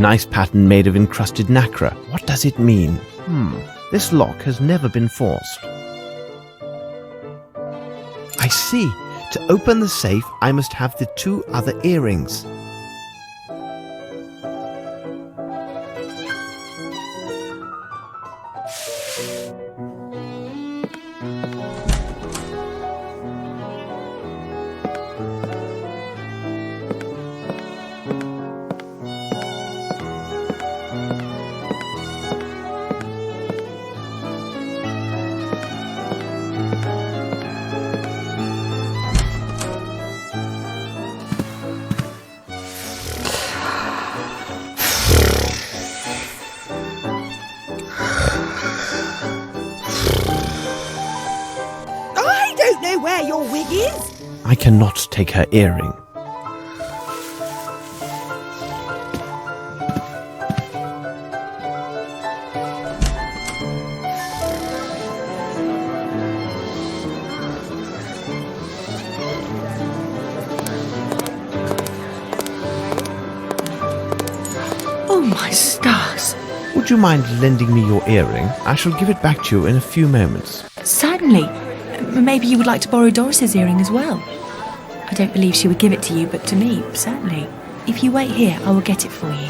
Nice pattern made of encrusted nacre. What does it mean? This lock has never been forced. I see. To open the safe, I must have the 2 other earrings. Where your wig is? I cannot take her earring. Oh, my stars. Would you mind lending me your earring? I shall give it back to you in a few moments. Certainly. Maybe you would like to borrow Doris's earring as well. I don't believe she would give it to you, but to me, certainly. If you wait here, I will get it for you.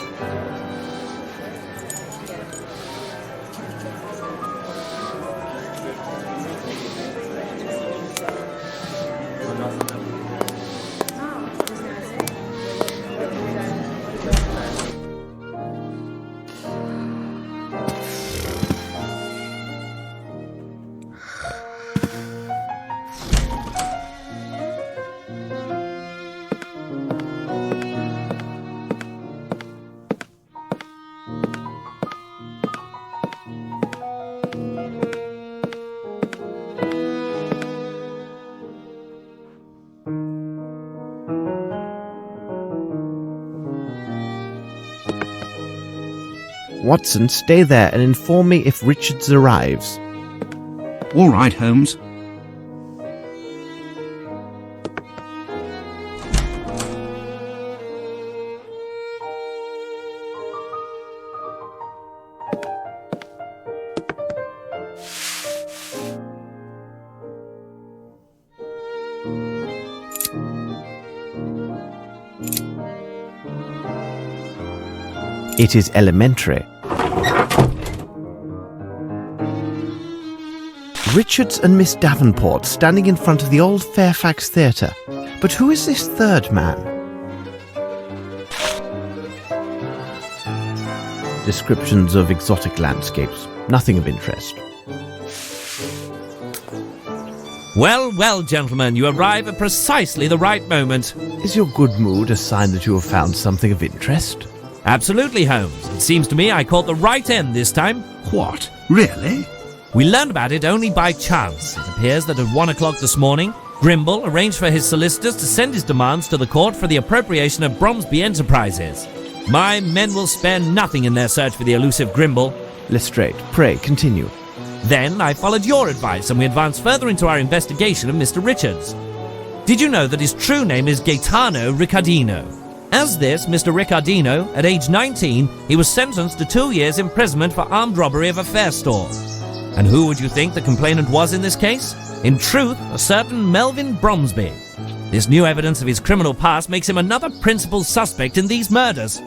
Watson, stay there and inform me if Richards arrives. All right, Holmes. It is elementary. Richards and Miss Davenport standing in front of the old Fairfax Theatre. But who is this third man? Descriptions of exotic landscapes. Nothing of interest. Well, well, gentlemen, you arrive at precisely the right moment. Is your good mood a sign that you have found something of interest? Absolutely, Holmes. It seems to me I caught the right end this time. What? Really? We learned about it only by chance. It appears that at 1 o'clock this morning, Grimble arranged for his solicitors to send his demands to the court for the appropriation of Bromsby Enterprises. My men will spare nothing in their search for the elusive Grimble. Lestrade, pray continue. Then I followed your advice and we advanced further into our investigation of Mr. Richards. Did you know that his true name is Gaetano Riccardino? As this Mr. Riccardino, at age 19, he was sentenced to 2 years imprisonment for armed robbery of a fair store. And who would you think the complainant was in this case? In truth, a certain Melvin Bromsby. This new evidence of his criminal past makes him another principal suspect in these murders.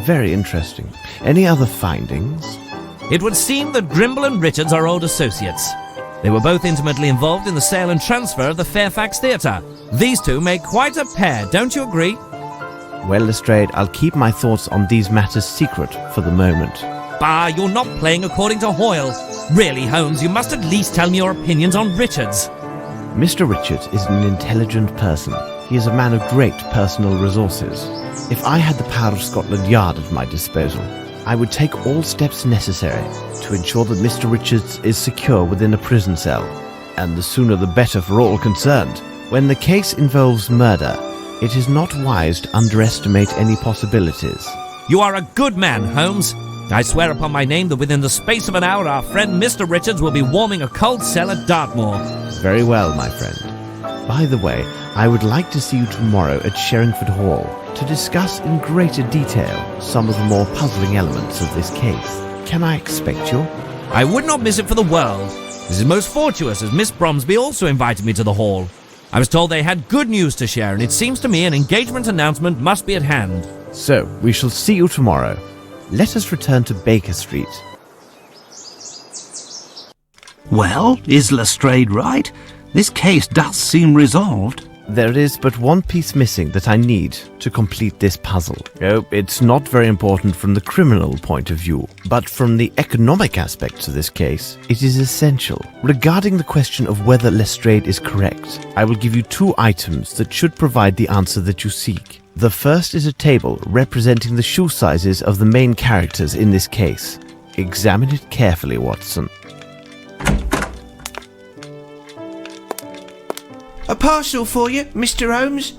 Very interesting. Any other findings? It would seem that Grimble and Richards are old associates. They were both intimately involved in the sale and transfer of the Fairfax Theatre. These two make quite a pair, don't you agree? Well, Lestrade, I'll keep my thoughts on these matters secret for the moment. Bah, you're not playing according to Hoyle. Really, Holmes, you must at least tell me your opinions on Richards. Mr. Richards is an intelligent person. He is a man of great personal resources. If I had the power of Scotland Yard at my disposal, I would take all steps necessary to ensure that Mr. Richards is secure within a prison cell. And the sooner the better for all concerned. When the case involves murder, it is not wise to underestimate any possibilities. You are a good man, Holmes. I swear upon my name that within the space of an hour our friend Mr. Richards will be warming a cold cell at Dartmoor. Very well, my friend. By the way, I would like to see you tomorrow at Sherringford Hall to discuss in greater detail some of the more puzzling elements of this case. Can I expect you? I would not miss it for the world. This is most fortuitous, as Miss Bromsby also invited me to the hall. I was told they had good news to share, and it seems to me an engagement announcement must be at hand. So, we shall see you tomorrow. Let us return to Baker Street. Well, is Lestrade right? This case does seem resolved. There is but one piece missing that I need to complete this puzzle. Oh, it's not very important from the criminal point of view, but from the economic aspects of this case, it is essential. Regarding the question of whether Lestrade is correct, I will give you 2 items that should provide the answer that you seek. The first is a table representing the shoe sizes of the main characters in this case. Examine it carefully, Watson. A parcel for you, Mr. Holmes.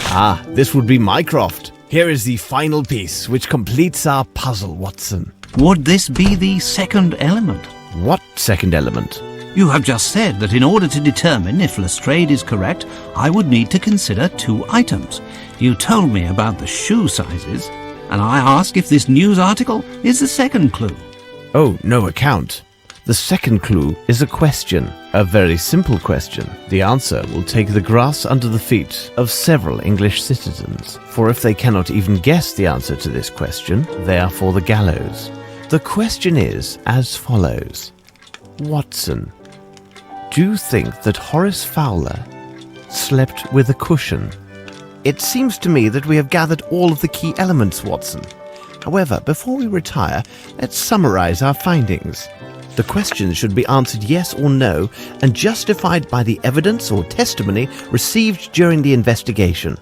Ah, this would be Mycroft. Here is the final piece, which completes our puzzle, Watson. Would this be the second element? What second element? You have just said that in order to determine if Lestrade is correct, I would need to consider 2 items. You told me about the shoe sizes, and I ask if this news article is the second clue. Oh, no account. The second clue is a question, a very simple question. The answer will take the grass under the feet of several English citizens, for if they cannot even guess the answer to this question, they are for the gallows. The question is as follows. Watson, do you think that Horace Fowler slept with a cushion? It seems to me that we have gathered all of the key elements, Watson. However, before we retire, let's summarize our findings. The questions should be answered yes or no and justified by the evidence or testimony received during the investigation.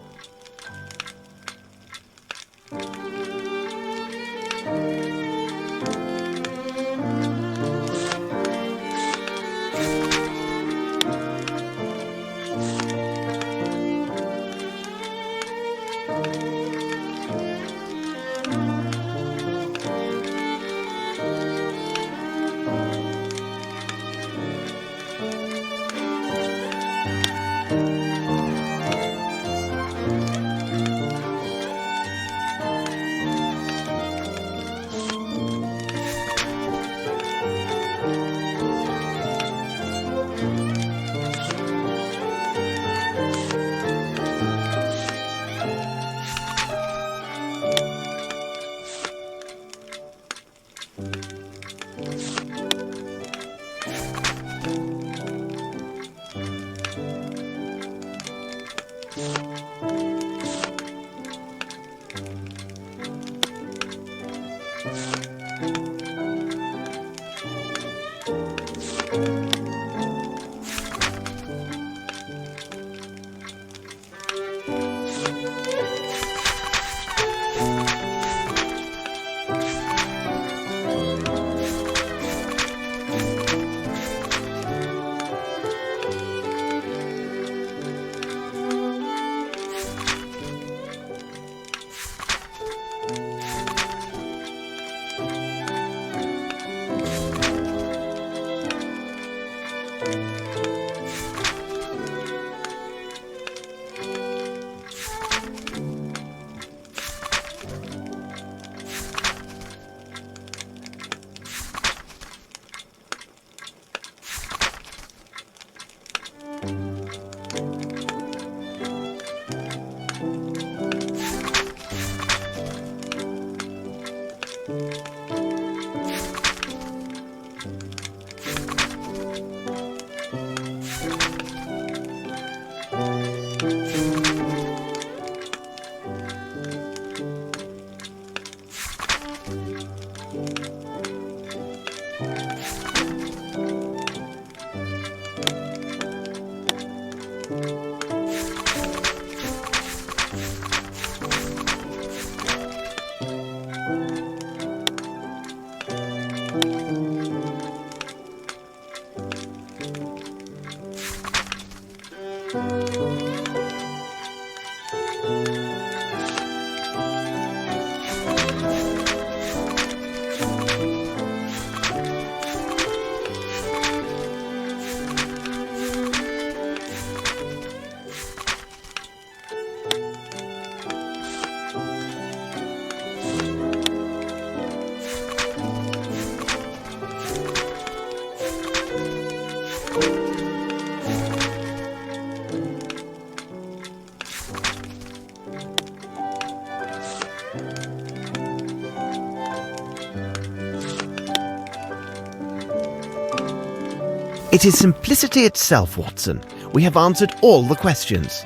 It is simplicity itself, Watson. We have answered all the questions.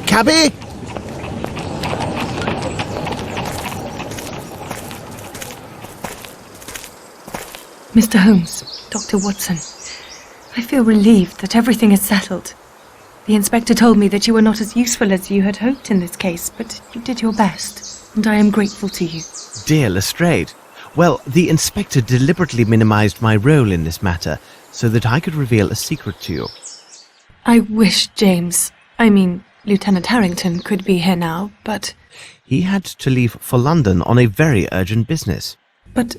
Cabby! Mr. Holmes, Dr. Watson, I feel relieved that everything is settled. The inspector told me that you were not as useful as you had hoped in this case, but you did your best, and I am grateful to you. Dear Lestrade, well, the inspector deliberately minimized my role in this matter so that I could reveal a secret to you. I wish Lieutenant Harrington could be here now, but... He had to leave for London on a very urgent business. But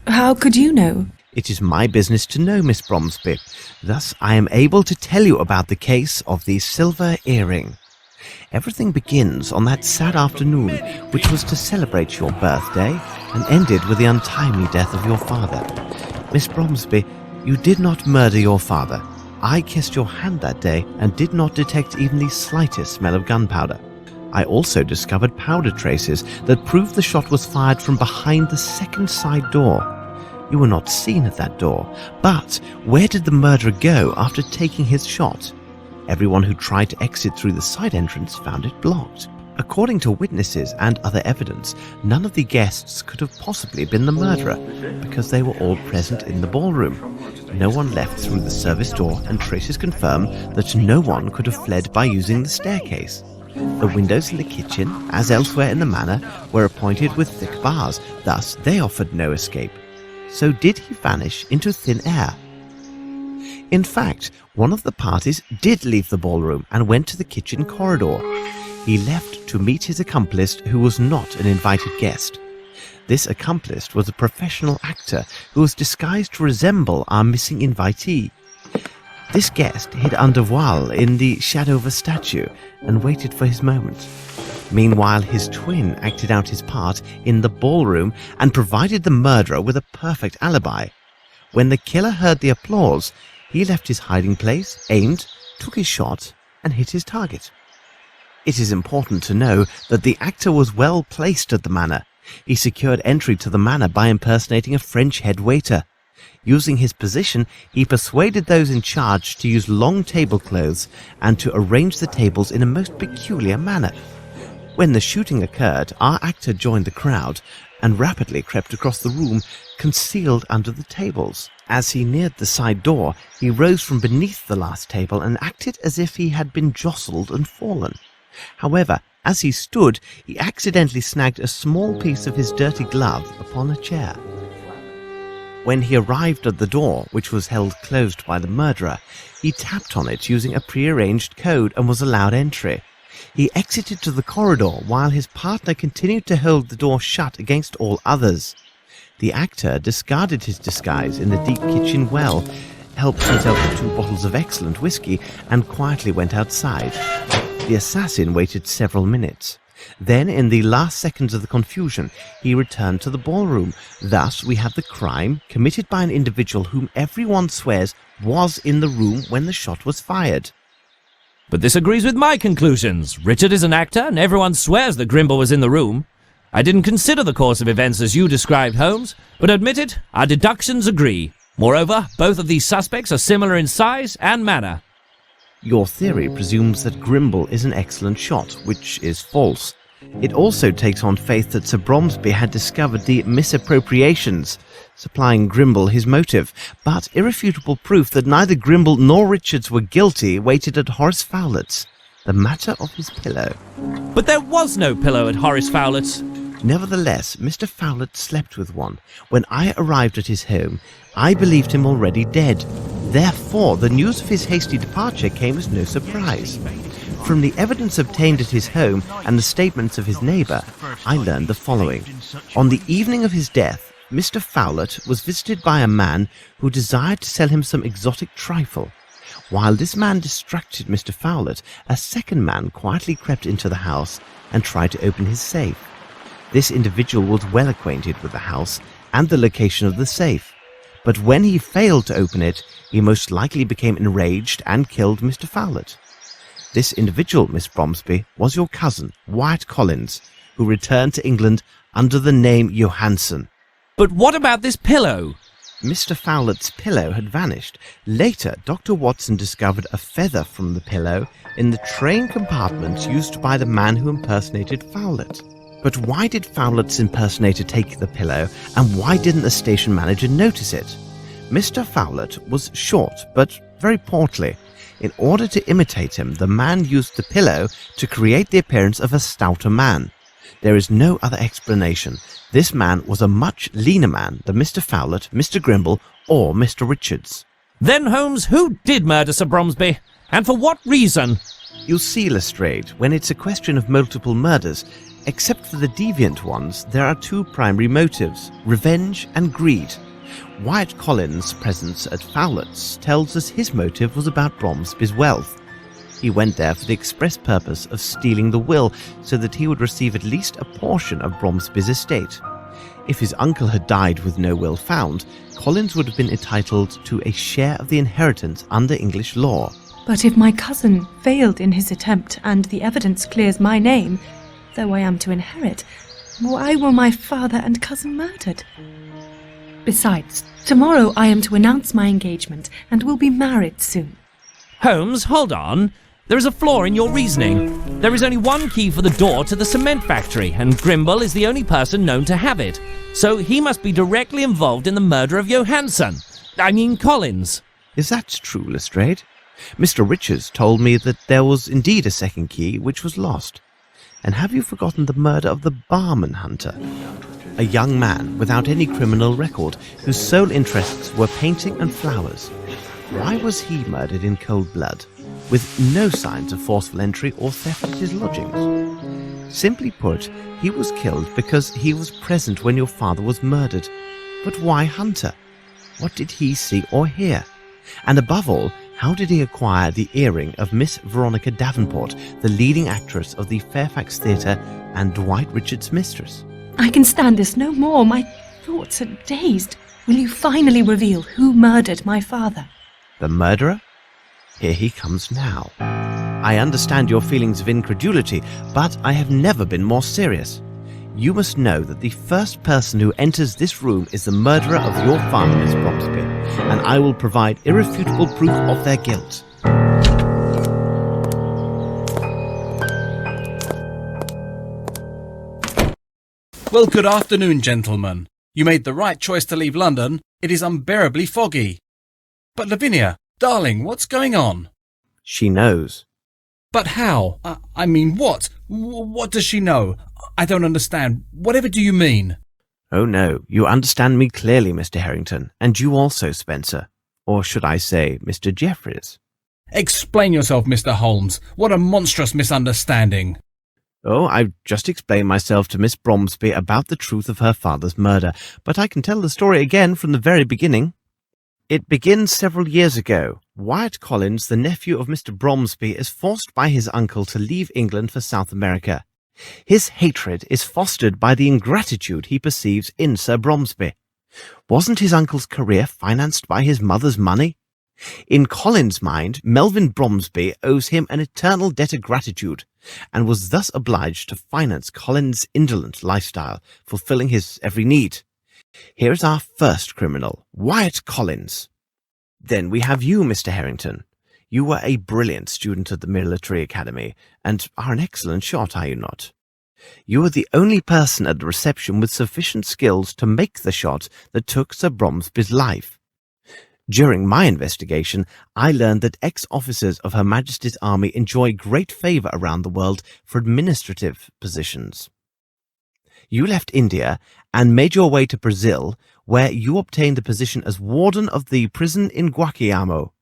how could you know? It is my business to know, Miss Bromsby. Thus, I am able to tell you about the case of the silver earring. Everything begins on that sad afternoon, which was to celebrate your birthday, and ended with the untimely death of your father. Miss Bromsby, you did not murder your father. I kissed your hand that day and did not detect even the slightest smell of gunpowder. I also discovered powder traces that proved the shot was fired from behind the second side door. You were not seen at that door, but where did the murderer go after taking his shot? Everyone who tried to exit through the side entrance found it blocked. According to witnesses and other evidence, none of the guests could have possibly been the murderer because they were all present in the ballroom. No one left through the service door, and traces confirm that no one could have fled by using the staircase. The windows in the kitchen, as elsewhere in the manor, were appointed with thick bars, thus they offered no escape. So did he vanish into thin air? In fact, one of the parties did leave the ballroom and went to the kitchen corridor. He left to meet his accomplice, who was not an invited guest. This accomplice was a professional actor who was disguised to resemble our missing invitee. This guest hid under voile in the shadow of a statue and waited for his moment. Meanwhile, his twin acted out his part in the ballroom and provided the murderer with a perfect alibi. When the killer heard the applause, he left his hiding place, aimed, took his shot, and hit his target. It is important to know that the actor was well placed at the manor. He secured entry to the manor by impersonating a French head waiter. Using his position, he persuaded those in charge to use long tablecloths and to arrange the tables in a most peculiar manner. When the shooting occurred, our actor joined the crowd and rapidly crept across the room, concealed under the tables. As he neared the side door, he rose from beneath the last table and acted as if he had been jostled and fallen. However, as he stood, he accidentally snagged a small piece of his dirty glove upon a chair. When he arrived at the door, which was held closed by the murderer, he tapped on it using a prearranged code and was allowed entry. He exited to the corridor while his partner continued to hold the door shut against all others. The actor discarded his disguise in the deep kitchen well, helped himself to 2 bottles of excellent whiskey, and quietly went outside. The assassin waited several minutes. Then, in the last seconds of the confusion, he returned to the ballroom. Thus, we have the crime committed by an individual whom everyone swears was in the room when the shot was fired. But this agrees with my conclusions. Richard is an actor, and everyone swears that Grimble was in the room. I didn't consider the course of events as you described, Holmes, but admit it, our deductions agree. Moreover, both of these suspects are similar in size and manner. Your theory presumes that Grimble is an excellent shot, which is false. It also takes on faith that Sir Bromsby had discovered the misappropriations, supplying Grimble his motive, but irrefutable proof that neither Grimble nor Richards were guilty waited at Horace Fowlett's, the matter of his pillow. But there was no pillow at Horace Fowlett's. Nevertheless, Mr. Fowlett slept with one. When I arrived at his home, I believed him already dead. Therefore, the news of his hasty departure came as no surprise. From the evidence obtained at his home and the statements of his neighbour, I learned the following. On the evening of his death, Mr. Fowlett was visited by a man who desired to sell him some exotic trifle. While this man distracted Mr. Fowlett, a second man quietly crept into the house and tried to open his safe. This individual was well acquainted with the house and the location of the safe, but when he failed to open it, he most likely became enraged and killed Mr. Fowlett. This individual, Miss Bromsby, was your cousin, Wyatt Collins, who returned to England under the name Johansson. But what about this pillow? Mr. Fowlett's pillow had vanished. Later, Dr. Watson discovered a feather from the pillow in the train compartment used by the man who impersonated Fowlett. But why did Fowlett's impersonator take the pillow, and why didn't the station manager notice it? Mr. Fowlett was short, but very portly. In order to imitate him, the man used the pillow to create the appearance of a stouter man. There is no other explanation. This man was a much leaner man than Mr. Fowlett, Mr. Grimble, or Mr. Richards. Then, Holmes, who did murder Sir Bromsby? And for what reason? You'll see, Lestrade, when it's a question of multiple murders, except for the deviant ones, there are two primary motives, revenge and greed. Wyatt Collins' presence at Fowlett's tells us his motive was about Bromsby's wealth. He went there for the express purpose of stealing the will so that he would receive at least a portion of Bromsby's estate. If his uncle had died with no will found, Collins would have been entitled to a share of the inheritance under English law. But if my cousin failed in his attempt and the evidence clears my name, though I am to inherit, why were my father and cousin murdered? Besides, tomorrow I am to announce my engagement and will be married soon. Holmes, hold on. There is a flaw in your reasoning. There is only one key for the door to the cement factory, and Grimble is the only person known to have it. So he must be directly involved in the murder of Collins. Is that true, Lestrade? Mr. Richards told me that there was indeed a second key which was lost. And have you forgotten the murder of the barman hunter? A young man without any criminal record, whose sole interests were painting and flowers. Why was he murdered in cold blood, with no signs of forceful entry or theft at his lodgings? Simply put, he was killed because he was present when your father was murdered. But why Hunter? What did he see or hear? And above all, how did he acquire the earring of Miss Veronica Davenport, the leading actress of the Fairfax Theatre and Dwight Richards' mistress? I can stand this no more. My thoughts are dazed. Will you finally reveal who murdered my father? The murderer? Here he comes now. I understand your feelings of incredulity, but I have never been more serious. You must know that the first person who enters this room is the murderer of your father, Miss Bromsby, and I will provide irrefutable proof of their guilt. Well, good afternoon, gentlemen. You made the right choice to leave London. It is unbearably foggy. But Lavinia, darling, what's going on? She knows. But how? I mean, what? What does she know? I don't understand. Whatever do you mean? Oh no, you understand me clearly, Mr. Harrington, and you also, Spencer. Or should I say, Mr. Jeffries? Explain yourself, Mr. Holmes. What a monstrous misunderstanding. Oh, I've just explained myself to Miss Bromsby about the truth of her father's murder, but I can tell the story again from the very beginning. It begins several years ago. Wyatt Collins, the nephew of Mr. Bromsby, is forced by his uncle to leave England for South America. His hatred is fostered by the ingratitude he perceives in Sir Bromsby. Wasn't his uncle's career financed by his mother's money? In Collins' mind, Melvyn Bromsby owes him an eternal debt of gratitude, and was thus obliged to finance Collins' indolent lifestyle, fulfilling his every need. Here is our first criminal, Wyatt Collins. Then we have you, Mr. Harrington. You were a brilliant student at the military academy, and are an excellent shot, are you not? You were the only person at the reception with sufficient skills to make the shot that took Sir Bromsby's life. During my investigation, I learned that ex-officers of Her Majesty's Army enjoy great favour around the world for administrative positions. You left India and made your way to Brazil, where you obtained the position as warden of the prison in Guacamayamo.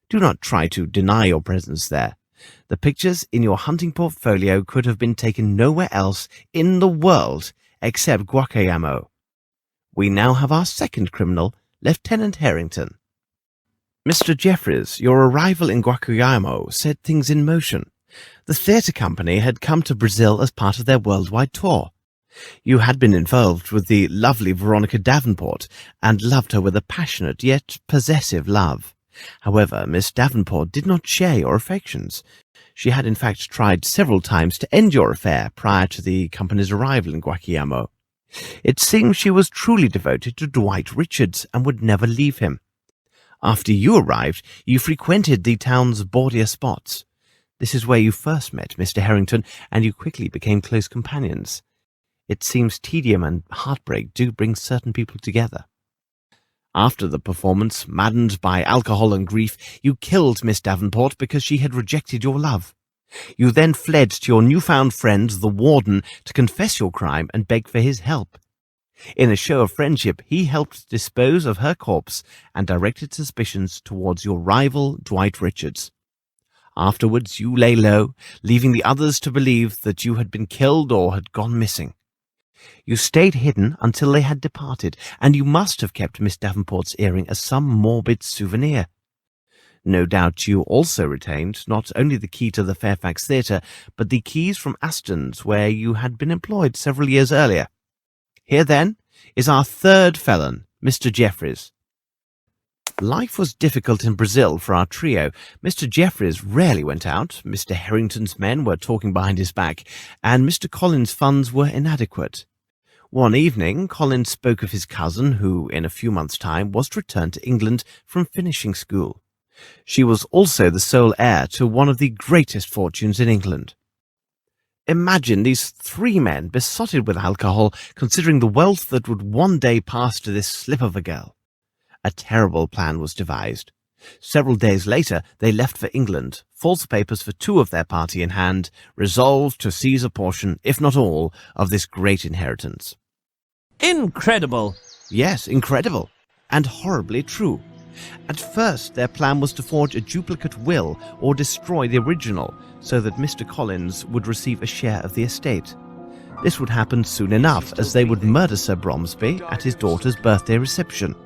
Do not try to deny your presence there. The pictures in your hunting portfolio could have been taken nowhere else in the world except Guacamayamo. We now have our second criminal, Lieutenant Harrington. Mr. Jeffreys, your arrival in Guacamayamo set things in motion. The theatre company had come to Brazil as part of their worldwide tour. You had been involved with the lovely Veronica Davenport and loved her with a passionate yet possessive love. However, Miss Davenport did not share your affections. She had in fact tried several times to end your affair prior to the company's arrival in Guacamayamo. It seems she was truly devoted to Dwight Richards and would never leave him. After you arrived, you frequented the town's bawdier spots. This is where you first met Mr. Harrington, and you quickly became close companions. It seems tedium and heartbreak do bring certain people together. After the performance, maddened by alcohol and grief, you killed Miss Davenport because she had rejected your love. You then fled to your newfound friend, the warden, to confess your crime and beg for his help. In a show of friendship, he helped dispose of her corpse and directed suspicions towards your rival, Dwight Richards. Afterwards, you lay low, leaving the others to believe that you had been killed or had gone missing. You stayed hidden until they had departed, and you must have kept Miss Davenport's earring as some morbid souvenir. No doubt you also retained not only the key to the Fairfax Theatre, but the keys from Aston's, where you had been employed several years earlier. Here, then, is our third felon, Mr. Jeffreys. Life was difficult in Brazil for our trio. Mr. Jeffreys rarely went out, Mr. Harrington's men were talking behind his back, and Mr. Collins' funds were inadequate. One evening, Collins spoke of his cousin, who, in a few months' time, was to return to England from finishing school. She was also the sole heir to one of the greatest fortunes in England. Imagine these three men besotted with alcohol, considering the wealth that would one day pass to this slip of a girl. A terrible plan was devised. Several days later, they left for England, false papers for two of their party in hand, resolved to seize a portion, if not all, of this great inheritance. Incredible! Yes, incredible, and horribly true. At first, their plan was to forge a duplicate will or destroy the original, so that Mr. Collins would receive a share of the estate. This would happen soon enough, as they would murder Sir Bromsby at his daughter's birthday reception.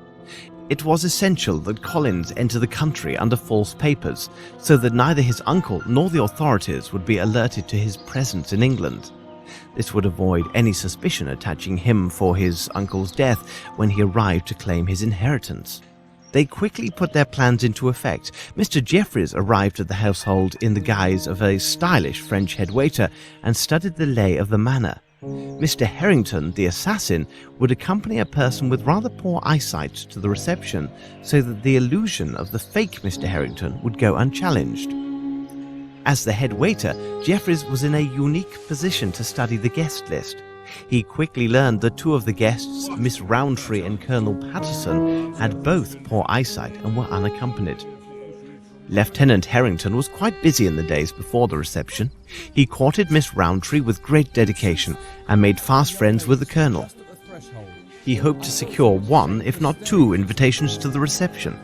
It was essential that Collins enter the country under false papers, so that neither his uncle nor the authorities would be alerted to his presence in England. This would avoid any suspicion attaching him for his uncle's death when he arrived to claim his inheritance. They quickly put their plans into effect. Mr. Jeffreys arrived at the household in the guise of a stylish French head waiter and studied the lay of the manor. Mr. Harrington, the assassin, would accompany a person with rather poor eyesight to the reception, so that the illusion of the fake Mr. Harrington would go unchallenged. As the head waiter, Jeffreys was in a unique position to study the guest list. He quickly learned that two of the guests, Miss Rowntree and Colonel Patterson, had both poor eyesight and were unaccompanied. Lieutenant Harrington was quite busy in the days before the reception. He courted Miss Rowntree with great dedication and made fast friends with the Colonel. He hoped to secure one, if not two, invitations to the reception.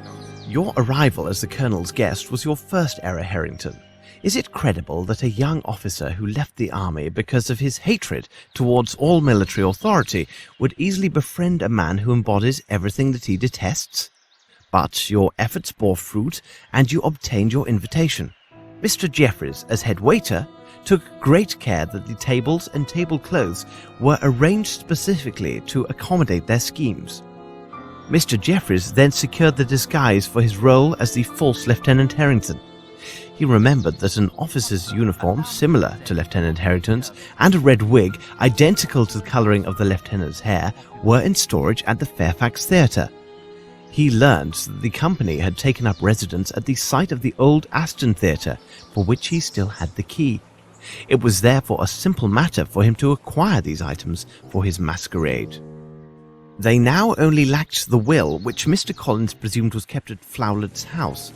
Your arrival as the Colonel's guest was your first error, Harrington. Is it credible that a young officer who left the army because of his hatred towards all military authority would easily befriend a man who embodies everything that he detests? But your efforts bore fruit, and you obtained your invitation. Mr. Jeffreys, as head waiter, took great care that the tables and tablecloths were arranged specifically to accommodate their schemes. Mr. Jeffreys then secured the disguise for his role as the false Lieutenant Harrington. He remembered that an officer's uniform, similar to Lieutenant Harrington's, and a red wig, identical to the colouring of the lieutenant's hair, were in storage at the Fairfax Theatre. He learned that the company had taken up residence at the site of the old Aston Theatre, for which he still had the key. It was therefore a simple matter for him to acquire these items for his masquerade. They now only lacked the will, which Mr. Collins presumed was kept at Flowlet's house.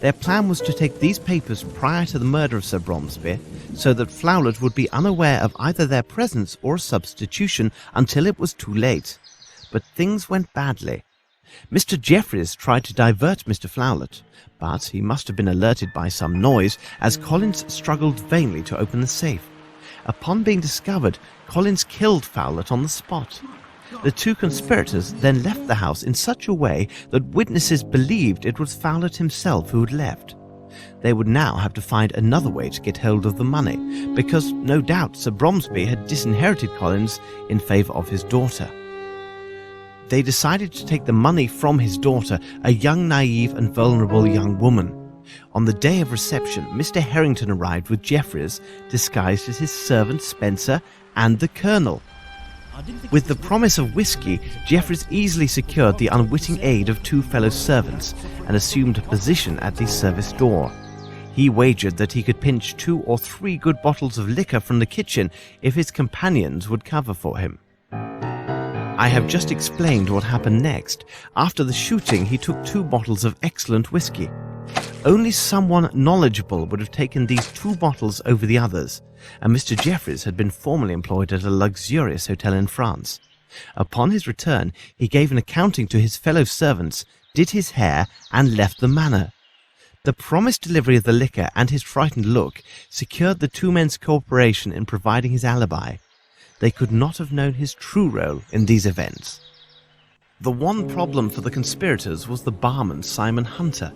Their plan was to take these papers prior to the murder of Sir Bromsby, so that Flowlet would be unaware of either their presence or substitution until it was too late. But things went badly. Mr. Jeffreys tried to divert Mr. Flowlet, but he must have been alerted by some noise, as Collins struggled vainly to open the safe. Upon being discovered, Collins killed Flowlet on the spot. The two conspirators then left the house in such a way that witnesses believed it was Flowlet himself who had left. They would now have to find another way to get hold of the money, because no doubt Sir Bromsby had disinherited Collins in favour of his daughter. They decided to take the money from his daughter, a young, naive and vulnerable young woman. On the day of reception, Mr. Harrington arrived with Jeffreys, disguised as his servant Spencer and the Colonel. With the promise of whiskey, Jeffreys easily secured the unwitting aid of two fellow servants and assumed a position at the service door. He wagered that he could pinch 2 or 3 good bottles of liquor from the kitchen if his companions would cover for him. I have just explained what happened next. After the shooting, he took 2 bottles of excellent whiskey. Only someone knowledgeable would have taken these 2 bottles over the others, and Mr. Jeffreys had been formerly employed at a luxurious hotel in France. Upon his return, he gave an accounting to his fellow servants, did his hair, and left the manor. The promised delivery of the liquor and his frightened look secured the 2 men's cooperation in providing his alibi. They could not have known his true role in these events. The one problem for the conspirators was the barman Simon Hunter.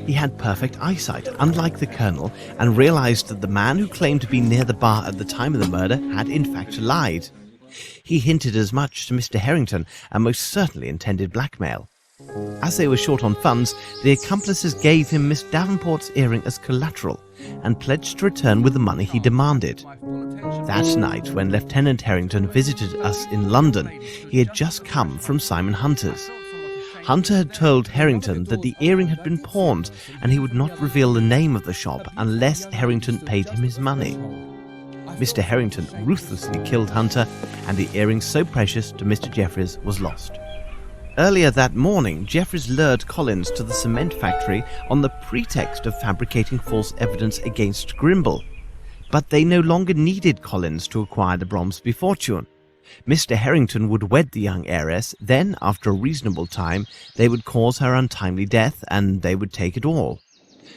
He had perfect eyesight, unlike the Colonel, and realized that the man who claimed to be near the bar at the time of the murder had in fact lied. He hinted as much to Mr. Harrington and most certainly intended blackmail. As they were short on funds, the accomplices gave him Miss Davenport's earring as collateral and pledged to return with the money he demanded. That night, when Lieutenant Harrington visited us in London, he had just come from Simon Hunter's. Hunter had told Harrington that the earring had been pawned and he would not reveal the name of the shop unless Harrington paid him his money. Mr. Harrington ruthlessly killed Hunter, and the earring so precious to Mr. Jeffreys was lost. Earlier that morning, Jeffreys lured Collins to the cement factory on the pretext of fabricating false evidence against Grimble. But they no longer needed Collins to acquire the Bromsby fortune. Mr. Harrington would wed the young heiress, then, after a reasonable time, they would cause her untimely death, and they would take it all.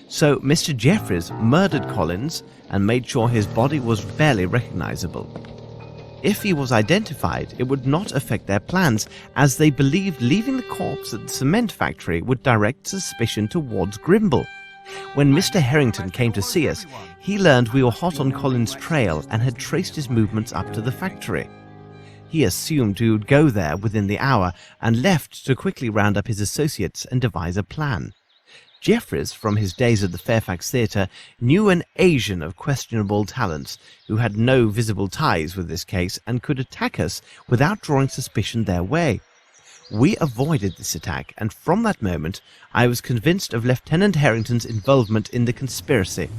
So Mr. Jeffreys murdered Collins and made sure his body was barely recognizable. If he was identified, it would not affect their plans, as they believed leaving the corpse at the cement factory would direct suspicion towards Grimble. When Mr. Harrington came to see us, he learned we were hot on Collins' trail and had traced his movements up to the factory. He assumed we would go there within the hour and left to quickly round up his associates and devise a plan. Jeffreys, from his days at the Fairfax Theatre, knew an Asian of questionable talents who had no visible ties with this case and could attack us without drawing suspicion their way. We avoided this attack, and from that moment I was convinced of Lieutenant Harrington's involvement in the conspiracy.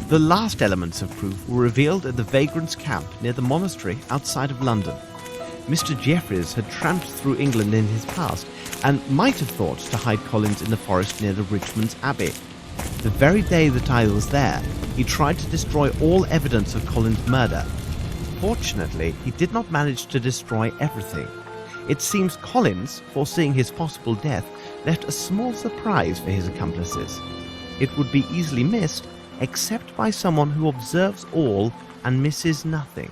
The last elements of proof were revealed at the vagrants' camp near the monastery outside of London. Mr. Jeffreys had tramped through England in his past and might have thought to hide Collins in the forest near the Richmond's Abbey. The very day that I was there, he tried to destroy all evidence of Collins' murder. Fortunately, he did not manage to destroy everything. It seems Collins, foreseeing his possible death, left a small surprise for his accomplices. It would be easily missed, except by someone who observes all and misses nothing.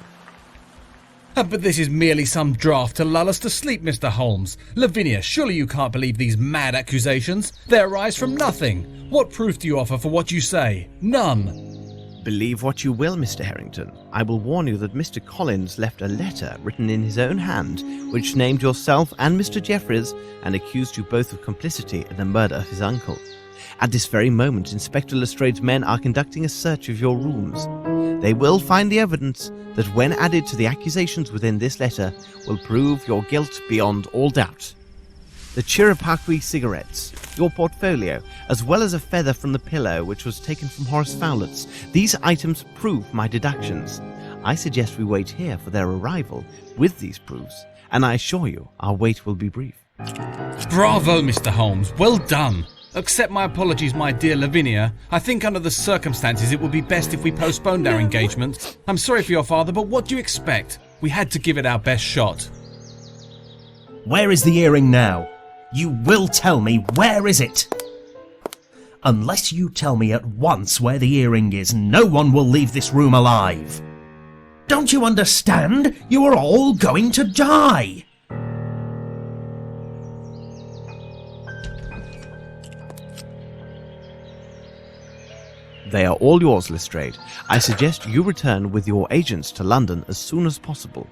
But this is merely some draught to lull us to sleep, Mr. Holmes. Lavinia, surely you can't believe these mad accusations? They arise from nothing. What proof do you offer for what you say? None. Believe what you will, Mr. Harrington. I will warn you that Mr. Collins left a letter written in his own hand, which named yourself and Mr. Jeffreys and accused you both of complicity in the murder of his uncle. At this very moment, Inspector Lestrade's men are conducting a search of your rooms. They will find the evidence that, when added to the accusations within this letter, will prove your guilt beyond all doubt. the Chirapaqui cigarettes, your portfolio, as well as a feather from the pillow which was taken from Horace Fowlett's. These items prove my deductions. I suggest we wait here for their arrival with these proofs, and I assure you our wait will be brief. Bravo, Mr. Holmes. Well done. Accept my apologies, my dear Lavinia. I think under the circumstances it would be best if we postponed our engagement. I'm sorry for your father, but what do you expect? We had to give it our best shot. Where is the earring now? You will tell me, where is it? Unless you tell me at once where the earring is, no one will leave this room alive. Don't you understand? You are all going to die. They are all yours, Lestrade. I suggest you return with your agents to London as soon as possible.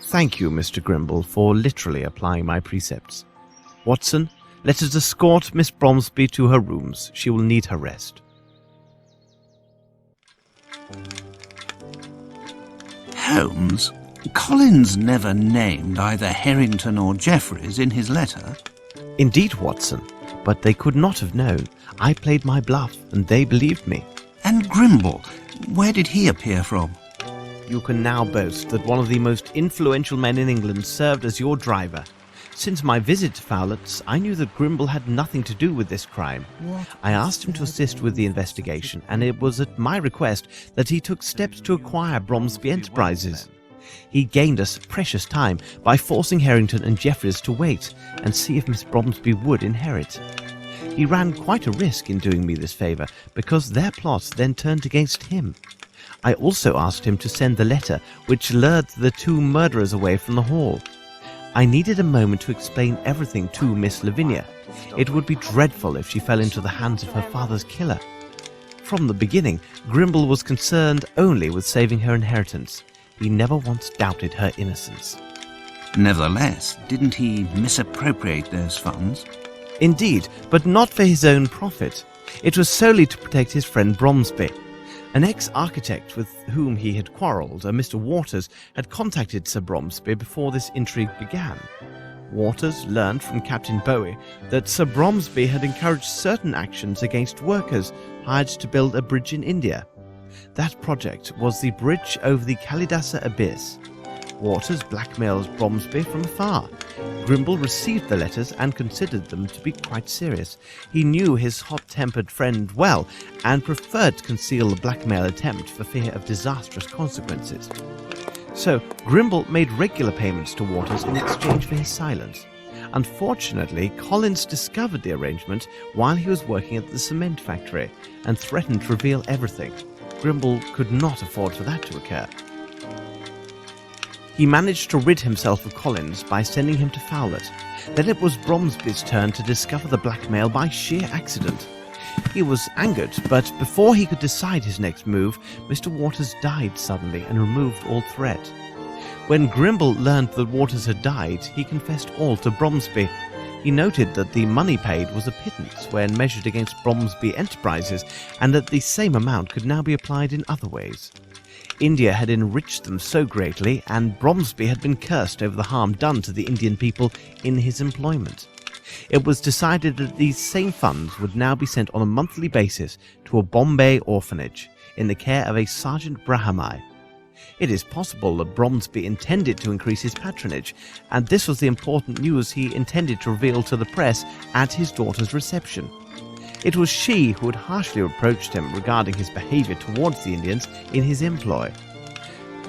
Thank you, Mr. Grimble, for literally applying my precepts. Watson, let us escort Miss Bromsby to her rooms. She will need her rest. Holmes, Collins never named either Harrington or Jeffreys in his letter. Indeed, Watson, but they could not have known. I played my bluff, and they believed me. And Grimble, where did he appear from? You can now boast that one of the most influential men in England served as your driver. Since my visit to Fowlett's, I knew that Grimble had nothing to do with this crime. I asked him to assist with the investigation, and it was at my request that he took steps to acquire Bromsby Enterprises. He gained us precious time by forcing Harrington and Jeffreys to wait and see if Miss Bromsby would inherit. He ran quite a risk in doing me this favour, because their plot then turned against him. I also asked him to send the letter which lured the two murderers away from the hall. I needed a moment to explain everything to Miss Lavinia. It would be dreadful if she fell into the hands of her father's killer. From the beginning, Grimble was concerned only with saving her inheritance. He never once doubted her innocence. Nevertheless, didn't he misappropriate those funds? Indeed, but not for his own profit. It was solely to protect his friend Bromsby. An ex-architect with whom he had quarrelled, a Mr. Waters, had contacted Sir Bromsby before this intrigue began. Waters learned from Captain Bowie that Sir Bromsby had encouraged certain actions against workers hired to build a bridge in India. That project was the bridge over the Kalidasa Abyss. Waters blackmailed Bromsby from afar. Grimble received the letters and considered them to be quite serious. He knew his hot-tempered friend well and preferred to conceal the blackmail attempt for fear of disastrous consequences. So Grimble made regular payments to Waters in exchange for his silence. Unfortunately, Collins discovered the arrangement while he was working at the cement factory and threatened to reveal everything. Grimble could not afford for that to occur. He managed to rid himself of Collins by sending him to Fowlett. Then it was Bromsby's turn to discover the blackmail by sheer accident. He was angered, but before he could decide his next move, Mr. Waters died suddenly and removed all threat. When Grimble learned that Waters had died, he confessed all to Bromsby. He noted that the money paid was a pittance when measured against Bromsby Enterprises, and that the same amount could now be applied in other ways. India had enriched them so greatly, and Bromsby had been cursed over the harm done to the Indian people in his employment. It was decided that these same funds would now be sent on a monthly basis to a Bombay orphanage in the care of a Sergeant Brahamai. It is possible that Bromsby intended to increase his patronage, and this was the important news he intended to reveal to the press at his daughter's reception. It was she who had harshly reproached him regarding his behaviour towards the Indians in his employ.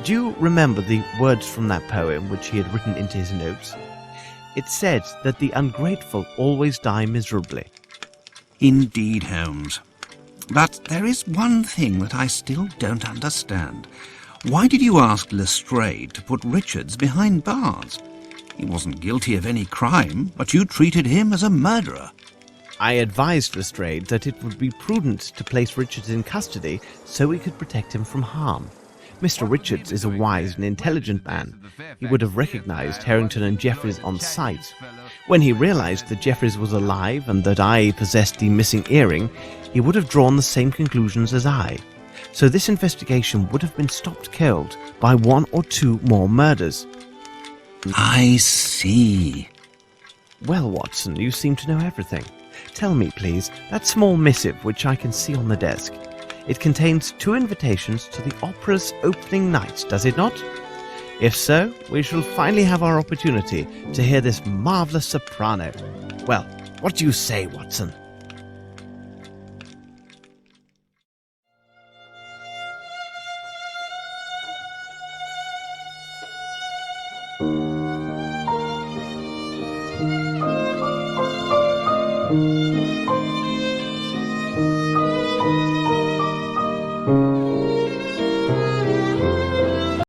Do you remember the words from that poem which he had written into his notes? It said that the ungrateful always die miserably. Indeed, Holmes. But there is one thing that I still don't understand. Why did you ask Lestrade to put Richards behind bars? He wasn't guilty of any crime, but you treated him as a murderer. I advised Lestrade that it would be prudent to place Richards in custody so we could protect him from harm. Mr. Richards is a wise and intelligent man. He would have recognized Harrington and Jeffreys on sight. When he realized that Jeffreys was alive and that I possessed the missing earring, he would have drawn the same conclusions as I. So this investigation would have been stopped cold by one or two more murders. I see. Well, Watson, you seem to know everything. Tell me, please, that small missive which I can see on the desk. It contains 2 invitations to the opera's opening night, does it not? If so, we shall finally have our opportunity to hear this marvellous soprano. Well, what do you say, Watson?